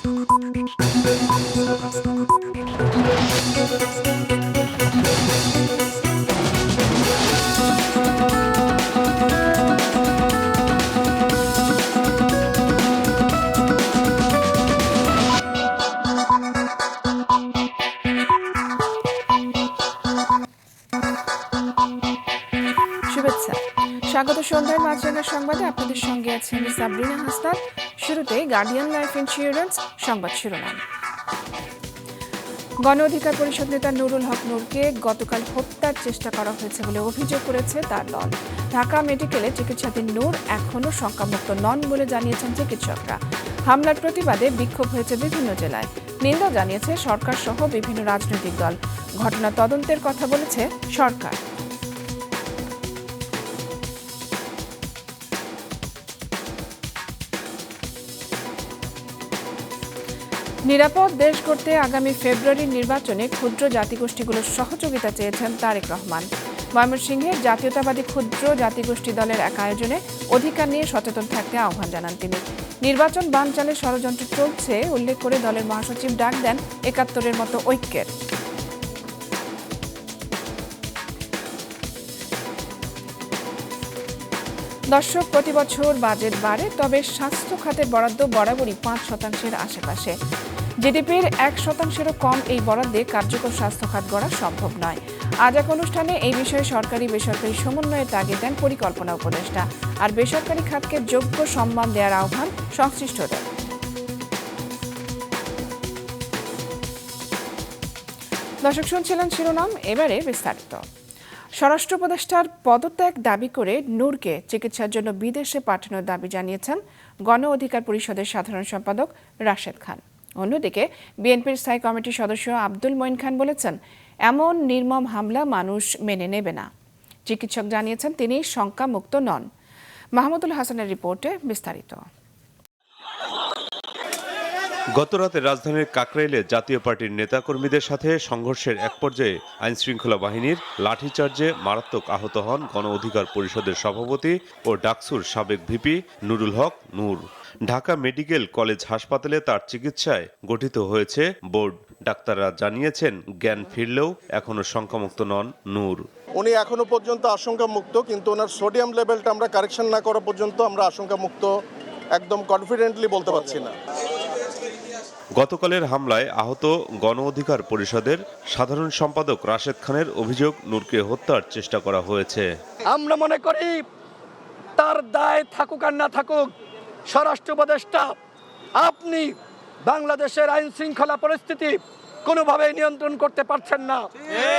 শুভেচ্ছা, স্বাগত সন্ধ্যার মাছরাঙা সংবাদে আপনাদের সঙ্গে আছি আমি সাবরিনা হাসনাত। শুরুতে গার্ডিয়ান লাইফ ইন্স্যুরেন্স সংবাদ শিরোনাম। গণ অধিকার পরিষদ নেতা নুরুল হক নূরকে গতকাল হত্যার চেষ্টা করা হয়েছে বলে অভিযোগ করেছে তার দল। ঢাকা মেডিকেলে চিকিৎসাধীন নূর এখনও শঙ্কামুক্ত নন বলে জানিয়েছেন চিকিৎসকরা। হামলার প্রতিবাদে বিক্ষোভ হয়েছে বিভিন্ন জেলায়। নিন্দা জানিয়েছে সরকার সহ বিভিন্ন রাজনৈতিক দল। ঘটনা তদন্তের কথা বলেছে সরকার। নিরাপদ দেশ গড়তে আগামী ফেব্রুয়ারির নির্বাচনে ক্ষুদ্র জাতিগোষ্ঠীগুলোর সহযোগিতা চেয়েছেন তারেক রহমান। ময়মনসিংহে জাতীয়তাবাদী ক্ষুদ্র জাতিগোষ্ঠী দলের এক আয়োজনে অধিকার নিয়ে সচেতন থাকতে আহ্বান জানান তিনি। নির্বাচন বানচালে ষড়যন্ত্র চলছে উল্লেখ করে দলের মহাসচিব ডাক দেন ৭১-এর মতো ঐক্যের। দর্শক, প্রতি বছর বাজেট বাড়ে, তবে স্বাস্থ্য খাতের বরাদ্দ বরাবরই ৫% আশেপাশে। জিডিপির ১%-এরও কম এই বরাদ্দে কার্যকর স্বাস্থ্য খাত গড়া সম্ভব নয়। আজ এক অনুষ্ঠানে এই বিষয়ে সরকারি বেসরকারি সমন্বয়ের তাগিদ দেন পরিকল্পনা উপদেষ্টা। আর বেসরকারি খাতকে যোগ্য সম্মান দেওয়ার আহ্বান সংশ্লিষ্টদের। দর্শক, শুনছিলেন শিরোনাম, এবারে বিস্তারিত। স্বরাষ্ট্র উপদেষ্টার পদত্যাগ দাবি করে নূরকে চিকিৎসার জন্য বিদেশে পাঠানোর দাবি জানিয়েছেন গণ অধিকার পরিষদের সাধারণ সম্পাদক রাশেদ খান। অন্যদিকে বিএনপির স্থায়ী কমিটির সদস্য আব্দুল মঈন খান বলেছেন, এমন নির্মম হামলা মানুষ মেনে নেবে না। চিকিৎসক জানিয়েছেন তিনি শঙ্কামুক্ত নন। মাহমুদুল হাসানের রিপোর্টে বিস্তারিত। গতরাতে রাজধানীর কাকরাইলে জাতীয় পার্টির নেতাকর্মীদের সাথে সংঘর্ষের এক পর্যায়ে আইনশৃঙ্খলা বাহিনীর লাঠিচার্জে মারাত্মক আহত হন গণ অধিকার পরিষদের সভাপতি ও ডাকসুর সাবেক ভিপি নুরুল হক নূর। ঢাকা মেডিকেল কলেজ হাসপাতালে তার চিকিৎসায় গঠিত হয়েছে বোর্ড। ডাক্তাররা জানিয়েছেন জ্ঞান ফিরলেও এখনো শঙ্কামুক্ত নন নূর। উনি এখনো পর্যন্ত আশঙ্কামুক্ত, কিন্তু ওনার সোডিয়াম লেভেলটা আমরা কারেকশন না করা পর্যন্ত আমরা আশঙ্কামুক্ত একদম কনফিডেন্টলি বলতে পারছি না। গতকালের হামলায় আহত গণ অধিকার পরিষদের সাধারণ সম্পাদক রাশেদ খানের অভিযোগ, নূরকে হত্যার চেষ্টা করা হয়েছে। আমরা মনে করি তার দায় থাকুক আর না থাকুক, স্বরাষ্ট্র উপদেষ্টা আপনি বাংলাদেশের আইন শৃঙ্খলা পরিস্থিতি কোনোভাবেই নিয়ন্ত্রণ করতে পারছেন না।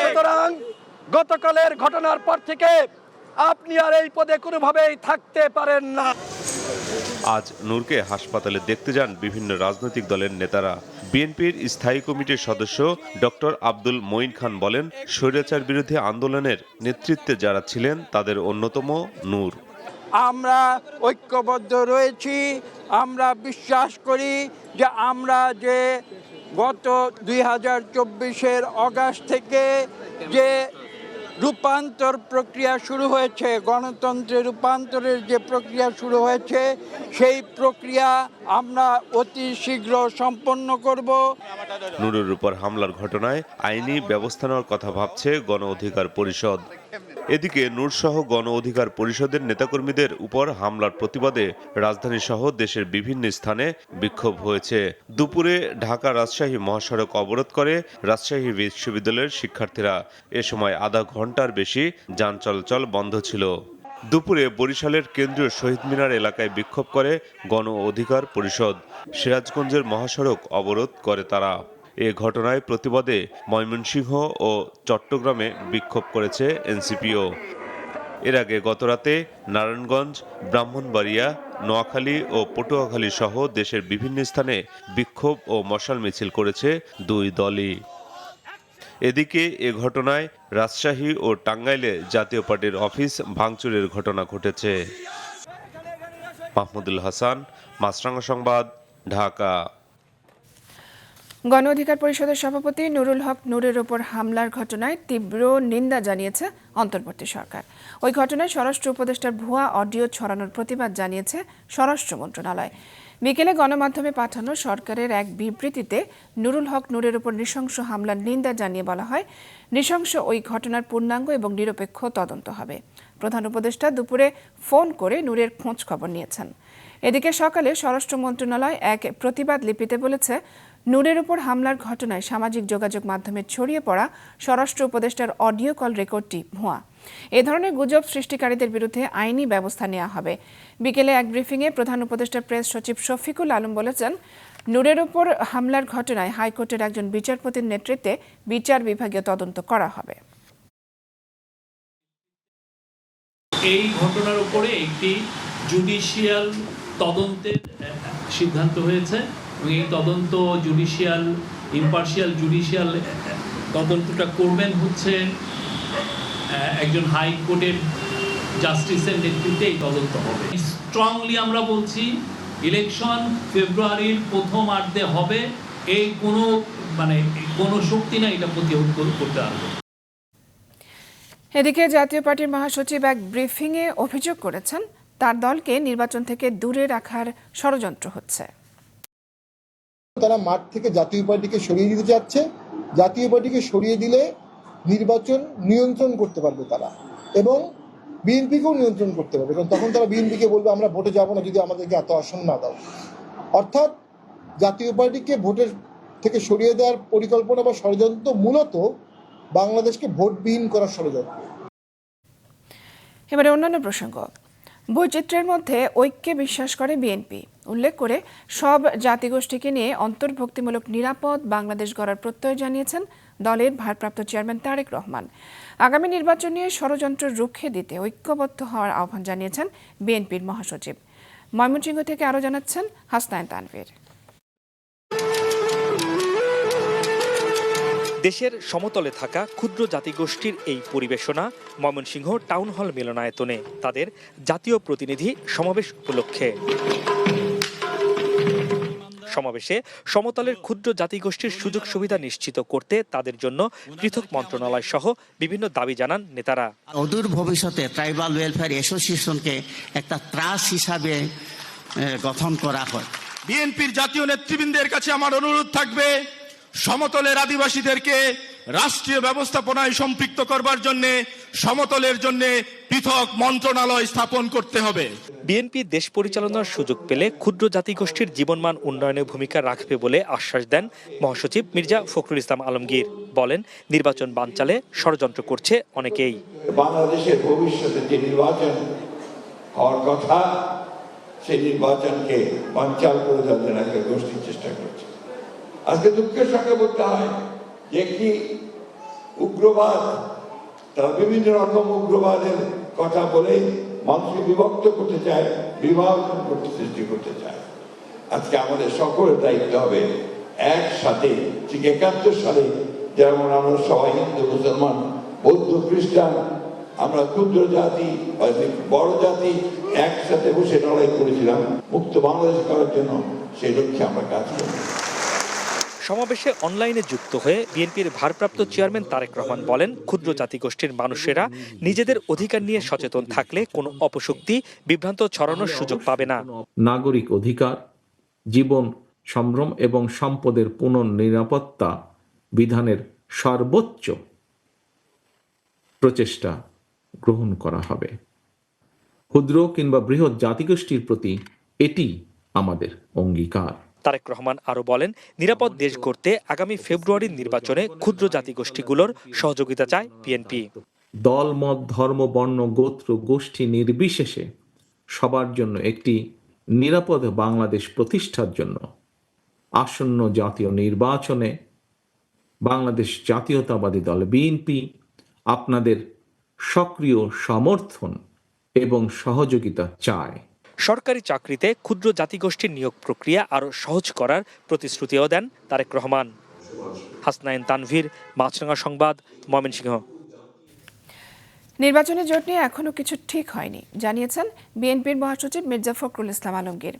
সুতরাং গতকালের ঘটনার পর থেকে আপনি আর এই পদে কোনোভাবেই থাকতে পারেন না। আজ নূরকে হাসপাতালে দেখতে যান বিভিন্ন রাজনৈতিক দলের নেতারা। বিএনপির স্থায়ী কমিটির সদস্য ডক্টর আব্দুল মঈন খান বলেন, স্বৈরাচার বিরোধী আন্দোলনের নেতৃত্বে যারা ছিলেন তাদের অন্যতম নূর। আমরা ঐক্যবদ্ধ রয়েছি। আমরা বিশ্বাস করি যে আমরা যে গত ২০২৪-এর অগাস্ট থেকে যে রূপান্তর প্রক্রিয়া শুরু হয়েছে, গণতন্ত্রের রূপান্তরের যে প্রক্রিয়া শুরু হয়েছে, সেই প্রক্রিয়া আমরা অতি শীঘ্র সম্পন্ন করব। নূরের উপর হামলার ঘটনায় আইনি ব্যবস্থা নেওয়ার কথা ভাবছে গণ অধিকার পরিষদ। এদিকে নূরসহ গণ অধিকার পরিষদের নেতাকর্মীদের উপর হামলার প্রতিবাদে রাজধানী সহ দেশের বিভিন্ন স্থানে বিক্ষোভ হয়েছে। দুপুরে ঢাকা রাজশাহী মহাসড়ক অবরোধ করে রাজশাহী বিশ্ববিদ্যালয়ের শিক্ষার্থীরা। এ সময় আধা ঘন্টার বেশি যান চলাচল বন্ধ ছিল। দুপুরে বরিশালের কেন্দ্রীয় শহীদ মিনার এলাকায় বিক্ষোভ করে গণ অধিকার পরিষদ। সিরাজগঞ্জের মহাসড়ক অবরোধ করে তারা। এ ঘটনায় প্রতিবাদে ময়মনসিংহ ও চট্টগ্রামে বিক্ষোভ করেছে এনসিপিও। এর আগে গতরাতে নারায়ণগঞ্জ, ব্রাহ্মণবাড়িয়া, নোয়াখালী ও পটুয়াখালী সহ দেশের বিভিন্ন স্থানে বিক্ষোভ ও মশাল মিছিল করেছে দুই দলই। এদিকে এ ঘটনায় রাজশাহী ও টাঙ্গাইলে জাতীয় পার্টির অফিস ভাঙচুরের ঘটনা ঘটেছে। মাহমুদুল হাসান, মাছরাঙা সংবাদ, ঢাকা। গণ অধিকার পরিষদের সভাপতি নুরুল হক নূরের ওপর হামলার ঘটনায় তীব্র নিন্দা জানিয়েছে অন্তর্বর্তী সরকার। ওই ঘটনায় স্বরাষ্ট্র উপদেষ্টার ভুয়া অডিও ছড়ানোর প্রতিবাদ জানিয়েছে স্বরাষ্ট্র মন্ত্রণালয়। বিকেলে গণমাধ্যমে পাঠানো সরকারের এক বিবৃতিতে নুরুল হক নূরের উপর নৃশংস হামলার নিন্দা জানিয়ে বলা হয়, নৃশংস ওই ঘটনার পূর্ণাঙ্গ এবং নিরপেক্ষ তদন্ত হবে। প্রধান উপদেষ্টা দুপুরে ফোন করে নূরের খোঁজ খবর নিয়েছেন। এদিকে সকালে স্বরাষ্ট্র মন্ত্রণালয় এক প্রতিবাদ লিপিতে বলেছে, নূরের উপর হামলার ঘটনায় সামাজিক যোগাযোগ মাধ্যমে ছড়িয়ে পড়া স্বরাষ্ট্র উপদেষ্টার অডিও কল রেকর্ডটি ভুয়া। এ ধরনের গুজব সৃষ্টিকারীদের বিরুদ্ধে আইনি ব্যবস্থা নেওয়া হবে। বিকেলে এক ব্রিফিংয়ে প্রধান উপদেষ্টা প্রেস সচিব শফিকুল আলম বলেছেন, নূরের উপর হামলার ঘটনায় হাইকোর্টের একজন বিচারপতির নেতৃত্বে বিচার বিভাগীয় তদন্ত করা হবে। এই ঘটনার উপরে একটি জুডিশিয়াল তদন্তের সিদ্ধান্ত হয়েছে এবং এই তদন্ত ইম্পার্শিয়াল জুডিশিয়াল তদন্তটা করবেন হচ্ছে একজন হাইকোর্টের জাস্টিসের নেতৃত্বে এই তদন্ত হবে। স্ট্রংলি আমরা বলছি, ইলেকশন ফেব্রুয়ারির প্রথমার্ধে হবে। এই কোনো শক্তি না এটা প্রতিহত করতে পারবে। এদিকে জাতীয় পার্টির মহাসচিব এক ব্রিফিংয়ে অভিযোগ করেছেন, তার দলকে নির্বাচন থেকে দূরে রাখার ষড়যন্ত্র হচ্ছে। তারা মাঠ থেকে জাতীয় পার্টিকে সরিয়ে দিতে চাচ্ছে। জাতীয় পার্টিকে সরিয়ে দিলে নির্বাচন নিয়ন্ত্রণ করতে পারবে তারা, এবং বিএনপিকেও নিয়ন্ত্রণ করতে পারবে, কারণ তখন তারা বিএনপিকে বলবে আমরা ভোটে যাব না যদি আমাদেরকে এত আসন না দাও। অর্থাৎ জাতীয় পার্টিকে ভোটের থেকে সরিয়ে দেওয়ার পরিকল্পনা বা ষড়যন্ত্র মূলত বাংলাদেশকে ভোটবিহীন করার ষড়যন্ত্র। এবারে অন্যান্য প্রসঙ্গ। বৈচিত্র্যের মধ্যে ঐক্যে বিশ্বাস করে বিএনপি উল্লেখ করে সব জাতিগোষ্ঠীকে নিয়ে অন্তর্ভুক্তিমূলক নিরাপদ বাংলাদেশ গড়ার প্রত্যয় জানিয়েছেন দলের ভারপ্রাপ্ত চেয়ারম্যান তারেক রহমান। আগামী নির্বাচন নিয়ে ষড়যন্ত্র রুখে দিতে ঐক্যবদ্ধ হওয়ার আহ্বান জানিয়েছেন বিএনপির মহাসচিব। ময়মনসিংহ থেকে আরও জানাচ্ছেন হাসনাইন তানভীর। দেশের সমতলে থাকা ক্ষুদ্র জাতিগোষ্ঠীর এই পরিবেশনা ময়মনসিংহ টাউন হল মিলনায়তনে তাদের জাতীয় প্রতিনিধি সমাবেশ উপলক্ষে। সমাবেশে সমতলের ক্ষুদ্র জাতিগোষ্ঠীর সুযোগ সুবিধা নিশ্চিত করতে তাদের জন্য পৃথক মন্ত্রণালয় সহ বিভিন্ন দাবি জানান নেতারা। অদূর ভবিষ্যতে ট্রাইবাল ওয়েলফেয়ার অ্যাসোসিয়েশনকে একটা ট্রাস্ট হিসাবে গঠন করা হয়। বিএনপির জাতীয় নেতৃবৃন্দের কাছে আমার অনুরোধ থাকবে, সমতলের আদিবাসীদেরকে রাষ্ট্রীয় ব্যবস্থাপনায় সম্পৃক্ত করবার জন্য সমতলের জন্য পৃথক মন্ত্রণালয় স্থাপন করতে হবে। বিএনপি দেশ পরিচালনার সুযোগ পেলে ক্ষুদ্র জাতিগোষ্ঠীর জীবনমান উন্নয়নে ভূমিকা রাখবে বলে আশ্বাস দেন মহাসচিব মির্জা ফখরুল ইসলাম আলমগীর। বলেন, নির্বাচন বানচালে ষড়যন্ত্র করছে অনেকেই। বাংলাদেশের ভবিষ্যতে যে নির্বাচন হওয়ার কথা, সেই নির্বাচনকে বানচাল করে দেওয়ার একটা গোষ্ঠীর চেষ্টা করছে। আজকে দুঃখের সঙ্গে বলতে হয় যে একটি উগ্রবাদ, তারা বিভিন্ন রকম উগ্রবাদের কথা বলে মানুষকে বিভক্ত করতে চায়, বিভাজন করতে সৃষ্টি করতে চায়। আজকে আমাদের সকলের দায়িত্ব হবে একসাথে, ঠিক ৭১ সালে যেমন আমরা সবাই হিন্দু, মুসলমান, বৌদ্ধ, খ্রিস্টান, আমরা ক্ষুদ্র জাতি, বড় জাতি একসাথে বসে লড়াই করেছিলাম মুক্ত বাংলাদেশ করার জন্য। সেই লক্ষ্যে আমরা কাজ করি। সমাবেশে অনলাইনে যুক্ত হয়ে বিএনপির ভারপ্রাপ্ত চেয়ারম্যান তারেক রহমান বলেন, ক্ষুদ্র জাতিগোষ্ঠীর মানুষেরা নিজেদের অধিকার নিয়ে সচেতন থাকলে কোনো অপশক্তি বিভ্রান্ত ছড়ানোর সুযোগ পাবে না। নাগরিক অধিকার, জীবন, সম্ভ্রম এবং সম্পদের পুনর্নিরাপত্তা বিধানের সর্বোচ্চ প্রচেষ্টা গ্রহণ করা হবে। ক্ষুদ্র কিংবা বৃহৎ জাতিগোষ্ঠীর প্রতি এটি আমাদের অঙ্গীকার। তারেক রহমান আরও বলেন, নিরাপদ দেশ গড়তে আগামী ফেব্রুয়ারির নির্বাচনে ক্ষুদ্র জাতিগোষ্ঠীগুলোর সহযোগিতা চায় বিএনপি। দল, মত, ধর্ম, বর্ণ, গোত্র, গোষ্ঠী নির্বিশেষে সবার জন্য একটি নিরাপদ বাংলাদেশ প্রতিষ্ঠার জন্য আসন্ন জাতীয় নির্বাচনে বাংলাদেশ জাতীয়তাবাদী দল বিএনপি আপনাদের সক্রিয় সমর্থন এবং সহযোগিতা চায়। সরকারি চাকরিতে ক্ষুদ্র জাতিগোষ্ঠীর নিয়োগ প্রক্রিয়া আরও সহজ করার প্রতিশ্রুতিও দেন তারেক রহমান। হাসনাইন তানভীর, মাছরাঙা সংবাদ, ময়মনসিংহ। নির্বাচনী জোট নিয়ে এখনও কিছু ঠিক হয়নি জানিয়েছেন বিএনপির মহাসচিব মির্জা ফখরুল ইসলাম আলমগীর।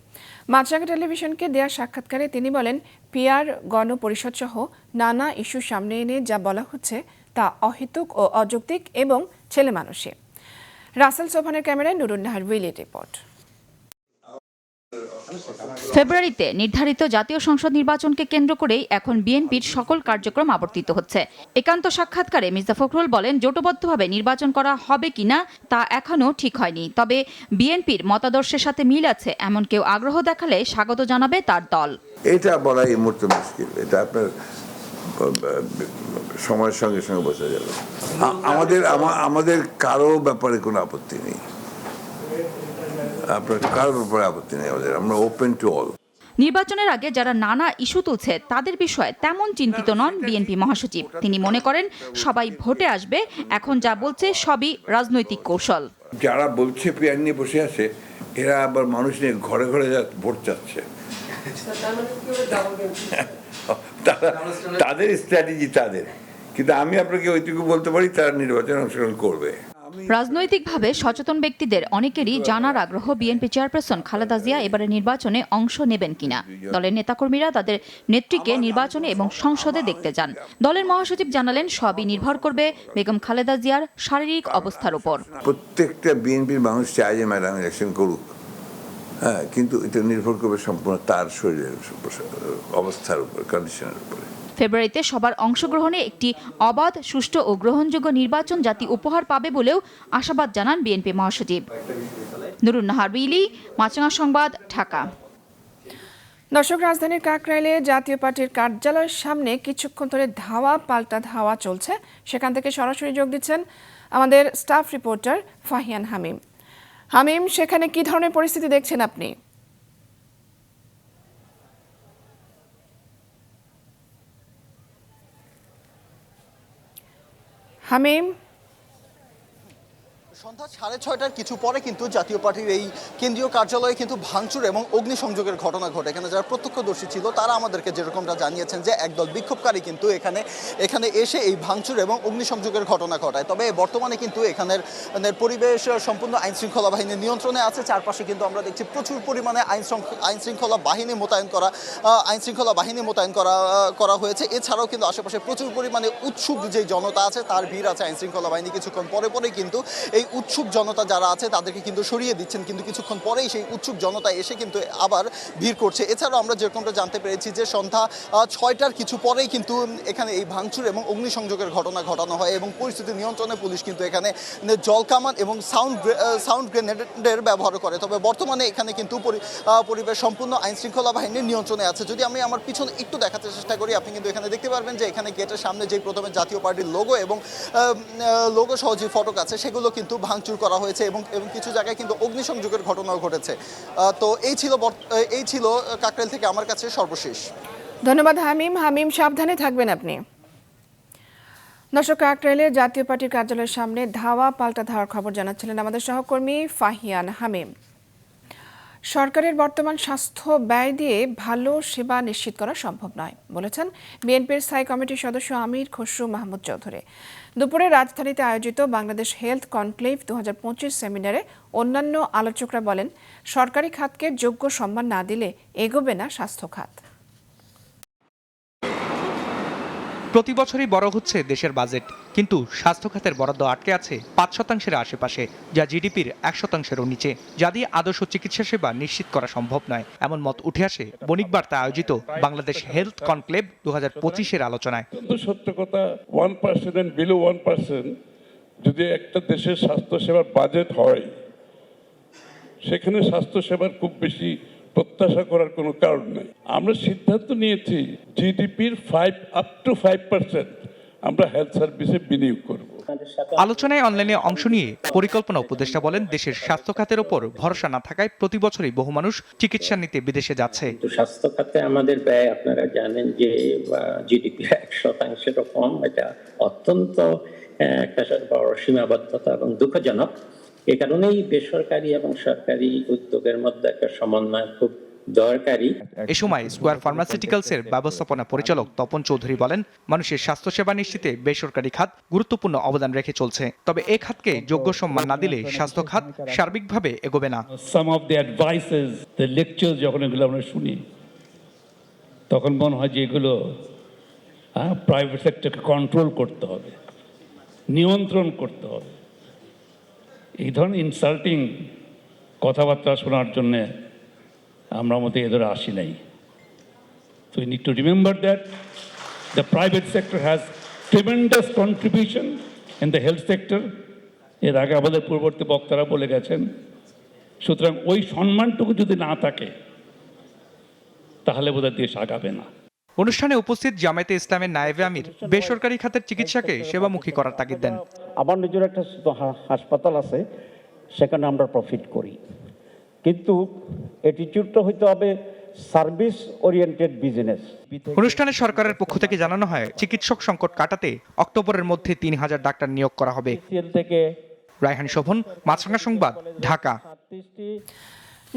মাছরাঙা টেলিভিশনকে দেয়া সাক্ষাৎকারে তিনি বলেন, পিআর, গণপরিষদ সহ নানা ইস্যু সামনে এনে যা বলা হচ্ছে তা অহেতুক ও অযৌক্তিক এবং ছেলেমানুষি। রাসেল সোভানের ক্যামেরায় নুরুন নাহার উইলির রিপোর্ট। ফেব্রুয়ারিতে নির্ধারিত জাতীয় সংসদ নির্বাচনকে কেন্দ্র করেই এখন বিএনপির সকল কার্যক্রম আবর্তিত হচ্ছে। একান্ত সাক্ষাৎকারে মির্জা ফখরুল বলেন, জোটবদ্ধভাবে নির্বাচন করা হবে কিনা তা এখনও ঠিক হয়নি, তবে বিএনপির মতাদর্শের সাথে মিল আছে এমন কেউ আগ্রহ দেখালে স্বাগত জানাবে তার দল। এটা বলা এই মুহূর্তে মুশকিল, এটা আপনার সময়ের সঙ্গে সঙ্গে বোঝা যাবে। আমাদের কারো ব্যাপারে কোনো আপত্তি নেই, আপনার কারো ব্যাপারে আপত্তি নেই, আমরা ওপেন টু অল। নির্বাচনের আগে যারা নানা ইস্যু তুলছে তাদের বিষয়ে তেমন চিন্তিত নন বিএনপি মহাসচিব। তিনি মনে করেন সবাই ভোটে আসবে, এখন যা বলছে সবই রাজনৈতিক কৌশল। যারা বলছে পিয়ার নিয়ে বসে আছে, এরা আবার মানুষ নিয়ে ঘরে ঘরে ভোট চাচ্ছে, তাদের স্ট্র্যাটেজি তাদের। কিন্তু আমি আপনাকে ওইটুকু বলতে পারি, তারা নির্বাচনে অংশগ্রহণ করবে। রাজনৈতিকভাবে সচেতন ব্যক্তিদের অনেকেরই জানার আগ্রহ বিএনপি চেয়ারপারসন খালেদা জিয়া এবারে নির্বাচনে অংশ নেবেন কিনা। দলের নেতাকর্মীরা তাদের নেত্রীকে নির্বাচনে এবং সংসদে দেখতে যান। দলের মহাসচিব জানালেন, সবই নির্ভর করবে বেগম খালেদা জিয়ার শারীরিক অবস্থার উপর। প্রত্যেকটা বিএনপির মানুষ চায় যে ম্যাডাম ইলেকশন করুক, হ্যাঁ, কিন্তু এটা নির্ভর করবে সম্পূর্ণ তার শরীরের অবস্থার উপর, কন্ডিশনের উপরে। ফেব্রুয়ারিতে সবার অংশগ্রহণে একটি অবাধ, সুষ্ঠু ও গ্রহণযোগ্য নির্বাচন জাতি উপহার পাবে বলেও আশাবাদ জানান বিএনপি মহাসচিব। নুরুন নাহার বিলি, মাছরাঙা সংবাদ, ঢাকা। দর্শক, রাজধানীর কাকরাইলে জাতীয় পার্টির কার্যালয়ের সামনে কিছুক্ষণ ধরে ধাওয়া পাল্টা ধাওয়া চলছে। সেখান থেকে সরাসরি যোগ দিচ্ছেন আমাদের স্টাফ রিপোর্টার ফাহিয়ান হামিম। হামিম, সেখানে কি ধরনের পরিস্থিতি দেখছেন আপনি? হামিম, সন্ধ্যা 6:30টার কিছু পরে কিন্তু জাতীয় পার্টির এই কেন্দ্রীয় কার্যালয়ে কিন্তু ভাঙচুর এবং অগ্নিসংযোগের ঘটনা ঘটে। এখানে যারা প্রত্যক্ষদর্শী ছিল তারা আমাদেরকে যেরকমটা জানিয়েছেন যে একদল বিক্ষোভকারী কিন্তু এখানে এসে এই ভাঙচুর এবং অগ্নিসংযোগের ঘটনা ঘটায়। তবে বর্তমানে কিন্তু এখানের পরিবেশ সম্পূর্ণ আইনশৃঙ্খলা বাহিনীর নিয়ন্ত্রণে আছে। চারপাশে কিন্তু আমরা দেখছি প্রচুর পরিমাণে আইনশৃঙ্খলা বাহিনী মোতায়েন করা হয়েছে। এছাড়াও কিন্তু আশেপাশে প্রচুর পরিমাণে উৎসুক যে জনতা আছে তার ভিড় আছে। আইনশৃঙ্খলা বাহিনী কিছুক্ষণ পরে কিন্তু এই উৎসুক জনতা যারা আছে তাদেরকে কিন্তু সরিয়ে দিচ্ছেন, কিন্তু কিছুক্ষণ পরেই সেই উৎসুক জনতা এসে কিন্তু আবার ভিড় করছে। এছাড়াও আমরা যেরকমটা জানতে পেরেছি যে সন্ধ্যা 6টার কিছু পরেই কিন্তু এখানে এই ভাঙচুর এবং অগ্নিসংযোগের ঘটনা ঘটানো হয় এবং পরিস্থিতি নিয়ন্ত্রণে পুলিশ কিন্তু এখানে জলকামান এবং সাউন্ড গ্রেনেডের ব্যবহার করে। তবে বর্তমানে এখানে কিন্তু পরিবেশ সম্পূর্ণ আইনশৃঙ্খলা বাহিনীর নিয়ন্ত্রণে আছে। যদি আমি আমার পিছনে একটু দেখাতে চেষ্টা করি, আপনি কিন্তু এখানে দেখতে পারবেন যে এখানে গেটের সামনে যে প্রথমে জাতীয় পার্টির লোগো এবং লোগো সহ যে ফটক আছে সেগুলো কিন্তু ভাঙচুর করা হয়েছে এবং কিছু জায়গায় কিন্তু অগ্নিসংযোগের ঘটনাও ঘটেছে। তো এই ছিল কাকরাইল থেকে আমার কাছে সর্বশেষ। ধন্যবাদ হামিম। হামিম, সাবধানে থাকবেন আপনি। দর্শক, কাকরাইলে জাতীয় পার্টির কার্যালয়ের সামনে ধাওয়া পাল্টা ধাওয়ার খবর জানাচ্ছিলেন আমাদের সহকর্মী ফাহিয়ান হামিম। সরকারের বর্তমান স্বাস্থ্য ব্যয় দিয়ে ভালো সেবা নিশ্চিত করা সম্ভব নয় বলেছেন বিএনপির স্থায়ী কমিটির সদস্য আমির খসরু মাহমুদ চৌধুরী। দুপুরে রাজধানীতে আয়োজিত বাংলাদেশ হেলথ কনক্লেভ 2025 সেমিনারে অন্যান্য আলোচকরা বলেন, সরকারি খাতকে যোগ্য সম্মান না দিলে এগোবে না স্বাস্থ্য খাত। প্রতি বছরই বড় হচ্ছে দেশের বাজেট, কিন্তু স্বাস্থ্য খাতের বরাদ্দ আটকে আছে 5%-এর আশেপাশে, যা জিডিপির 1%-এরও নিচে, যা দিয়ে আদর্শ চিকিৎসা সেবা নিশ্চিত করা সম্ভব নয়, এমন মত উঠে আসে বণিক বার্তা আয়োজিত বাংলাদেশ হেলথ কনক্লেভ 2025-এর আলোচনায়। সত্য কথা, 1% and below 1% যদি একটা দেশের স্বাস্থ্য সেবার বাজেট হয়, সেখানে স্বাস্থ্য সেবার খুব বেশি প্রত্যাশা করার কোনো কারণ নেই। আমরা সিদ্ধান্ত নিয়েছি জিডিপির 5% আমরা হেলথ সার্ভিসে বিনিয়োগ করব। আলোচনায় অনলাইনে অংশ নিয়ে পরিকল্পনা উপদেষ্টা বলেন, দেশের স্বাস্থ্য খাতের ওপর ভরসা না থাকায় প্রতি বছরই বহু মানুষ চিকিৎসা নিতে বিদেশে যাচ্ছে। স্বাস্থ্য খাতে আমাদের ব্যয় আপনারা জানেন যে জিডিপির 1%-এরও কম। এটা অত্যন্ত একটা বড় সীমাবদ্ধতা এবং দুঃখজনক। এ কারণেই বেসরকারি এবং সরকারি উদ্যোগের মধ্যে একটা সমন্বয় খুব দরকারি। এ সময় স্কয়ার ফার্মাসিউটিক্যালসের ব্যবস্থাপনা পরিচালক তপন চৌধুরী বলেন, মানুষের স্বাস্থ্যসেবা নিশ্চিতে বেসরকারি খাত গুরুত্বপূর্ণ অবদান রেখে চলছে, তবে এই খাতকে যোগ্য সম্মান না দিলে স্বাস্থ্য খাত সার্বিকভাবে এগোবে না। Some of the advices, the lecture যখন এগুলো আমরা শুনি, তখন মনে হয় যে এগুলো প্রাইভেট সেক্টরকে কন্ট্রোল করতে হবে, নিয়ন্ত্রণ করতে হবে। এই ধরনের ইনসাল্টিং কথাবার্তা শোনার জন্যে আমরা মতো এদের আসি নাই। So we need to remember that the private sector has tremendous contribution in the health sector. এর আগে আমাদের পূর্ববর্তী বক্তারা বলে গেছেন। সুতরাং ওই সম্মানটুকু যদি না থাকে তাহলে বোধহয় দেশ আগাবে না। অনুষ্ঠানে উপস্থিত জামায়াতে ইসলামের নায়েবে আমির বেসরকারি খাতের চিকিৎসাকে সেবামুখী করার তাগিদ দেন। আমার নিজের একটা হাসপাতাল আছে, সেখানে আমরা প্রফিট করি, কিন্তু অ্যাটিটিউডটা হইতে হবে সার্ভিস ওরিয়েন্টেড বিজনেস। অনুষ্ঠানে সরকারের পক্ষ থেকে জানানো হয় চিকিৎসক সংকট কাটাতে অক্টোবরের মধ্যে ৩,০০০ ডাক্তার নিয়োগ করা হবে। থেকে রায়হান শোভন, মাছরাঙা সংবাদ, ঢাকা।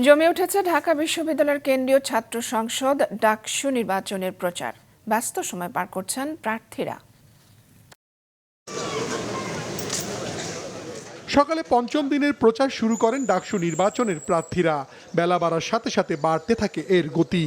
জমে উঠেছে ঢাকা বিশ্ববিদ্যালয়ের কেন্দ্রীয় ছাত্র সংসদ ডাকসু নির্বাচনের প্রচার। ব্যস্ত সময় পার করছেন প্রার্থীরা। সকালে পঞ্চম দিনের প্রচার শুরু করেন ডাকসু নির্বাচনের প্রার্থীরা। বেলা বাড়ার সাথে সাথে বাড়তে থাকে এর গতি।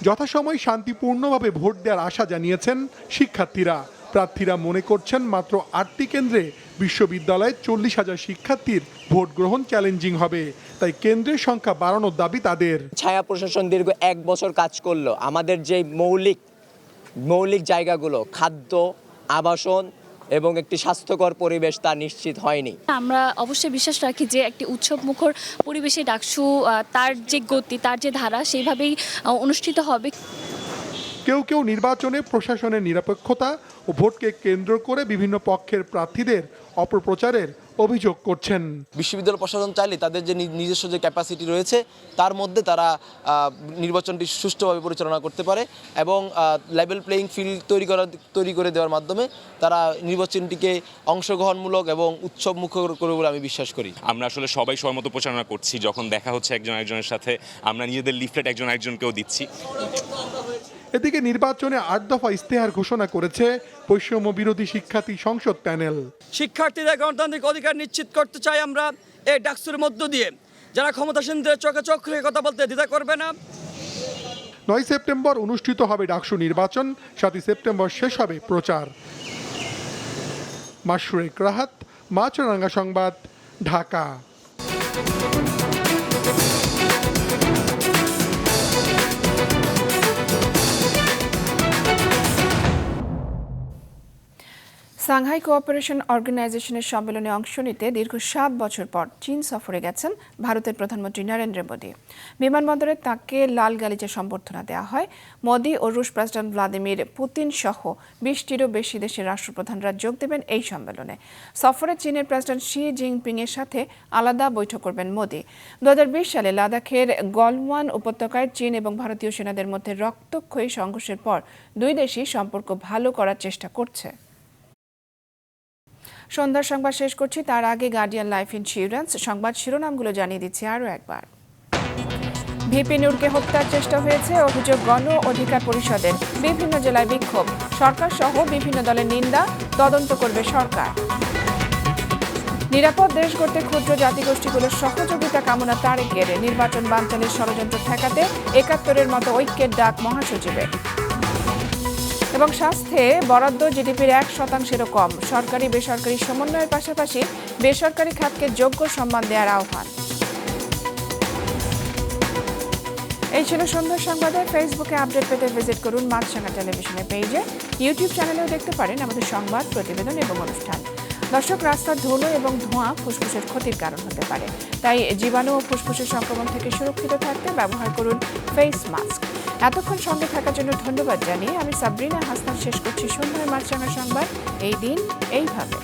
যথাসময় শান্তিপূর্ণভাবে ভোট দেওয়ার আশা জানিয়েছেন শিক্ষার্থীরা। প্রার্থীরা মনে করছেন মাত্র 8টি কেন্দ্রে বিশ্ববিদ্যালয়ে 40,000 শিক্ষার্থীর ভোট গ্রহণ চ্যালেঞ্জিং হবে, তাই কেন্দ্রের সংখ্যা বাড়ানোর দাবি তাদের। ছায়া প্রশাসন দীর্ঘ 1 বছর কাজ করলো, আমাদের যে মৌলিক জায়গাগুলো, খাদ্য, আবাসন এবং একটি স্বাস্থ্যকর পরিবেশ তা নিশ্চিত হয়নি। আমরা অবশ্যই বিশ্বাস রাখি যে একটি উৎসব মুখর পরিবেশে ডাকসু তার যে গতি, তার যে ধারা, সেইভাবেই অনুষ্ঠিত হবে। কেউ কেউ নির্বাচনে প্রশাসনের নিরপেক্ষতা ও ভোটকে কেন্দ্র করে বিভিন্ন পক্ষের প্রার্থীদের অপপ্রচারের অভিযোগ করছেন। বিশ্ববিদ্যালয় প্রশাসন চাইলে তাদের যে নিজস্ব যে ক্যাপাসিটি রয়েছে তার মধ্যে তারা নির্বাচনটি সুষ্ঠুভাবে পরিচালনা করতে পারে এবং লেভেল প্লেয়িং ফিল্ড তৈরি করে দেওয়ার মাধ্যমে তারা নির্বাচনটিকে অংশগ্রহণমূলক এবং উৎসব মুখর করবে বলে আমি বিশ্বাস করি। আমরা আসলে সবাই সবার মতো প্রচারণা করছি, যখন দেখা হচ্ছে একজন একজনের সাথে আমরা নিজেদের লিফলেট একজন একজনকেও দিচ্ছি। এদিকে নির্বাচনে 8 দফা ইস্তেহার ঘোষণা করেছে বৈষম্য বিরোধী শিক্ষার্থী সংসদ প্যানেল। শিক্ষার্থীদের গণতান্ত্রিক অধিকার নিশ্চিত করতে চাই আমরা এই ডাকসুর মধ্য দিয়ে। যারা ক্ষমতাসীনদের চোখে চোখ রেখে কথা বলতে দ্বিধা করবে না। 9 সেপ্টেম্বর অনুষ্ঠিত হবে ডাকসু নির্বাচন, 7 সেপ্টেম্বর শেষ হবে প্রচার। মাশরুক রাহাত, মাছরাঙা সংবাদ, ঢাকা। সাংহাই কোঅপারেশন অর্গানাইজেশনের সম্মেলনে অংশ নিতে দীর্ঘ 7 বছর পর চীন সফরে গেছেন ভারতের প্রধানমন্ত্রী নরেন্দ্র মোদী। বিমানবন্দরে তাঁকে লাল গালিচা সম্বর্ধনা দেওয়া হয়। মোদী ও রুশ প্রেসিডেন্ট ভ্লাদিমির পুতিন সহ 20টিরও বেশি দেশের রাষ্ট্রপ্রধানরা যোগ দেবেন এই সম্মেলনে। সফরে চীনের প্রেসিডেন্ট শি জিনপিং এর সাথে আলাদা বৈঠক করবেন মোদী। 2020 সালে লাদাখের গলওয়ান উপত্যকায় চীন এবং ভারতীয় সেনাদের মধ্যে রক্তক্ষয়ী সংঘর্ষের পর দুই দেশই সম্পর্ক ভালো করার চেষ্টা করছে। সন্ধ্যার সংবাদ শেষ করছি, তার আগে গার্ডিয়ান লাইফ ইন্স্যুরেন্স সংবাদ শিরোনামগুলো জানিয়ে দিচ্ছি আরও একবার। ভিপি নূরকে হত্যার চেষ্টা হয়েছে, অভিযোগ গণ অধিকার পরিষদের। বিভিন্ন জেলায় বিক্ষোভ, সরকার সহ বিভিন্ন দলের নিন্দা, তদন্ত করবে সরকার। নিরাপদ দেশ গড়তে ক্ষুদ্র জাতিগোষ্ঠীগুলোর সহযোগিতা কামনা তারেকের। নির্বাচন বানচালের ষড়যন্ত্র ঠেকাতে 71-এর মতো ঐক্যের ডাক মহাসচিবের। এবং স্বাস্থ্যে বরাদ্দ জিডিপির 1%-এরও কম। সরকারি বেসরকারি সমন্বয়ের পাশাপাশি বেসরকারি খাতকে যোগ্য সম্মান দেওয়ার আহ্বান। এই ছিল সন্ধ্যার সংবাদে। ফেসবুকে আপডেট পেতে ভিজিট করুন মাছরাঙা টেলিভিশনের পেজে। ইউটিউব চ্যানেলেও দেখতে পারেন আমাদের সংবাদ, প্রতিবেদন এবং অনুষ্ঠান। দর্শক, রাস্তার ধুলো এবং ধোঁয়া ফুসফুসের ক্ষতির কারণ হতে পারে, তাই জীবাণু ও ফুসফুসের সংক্রমণ থেকে সুরক্ষিত থাকতে ব্যবহার করুন ফেস মাস্ক। এতক্ষণ সঙ্গে থাকার জন্য ধন্যবাদ জানিয়ে আমি সাবরিনা হাসনাত শেষ করছি সন্ধ্যার মাছরাঙা সংবাদ। এই দিন এইভাবে।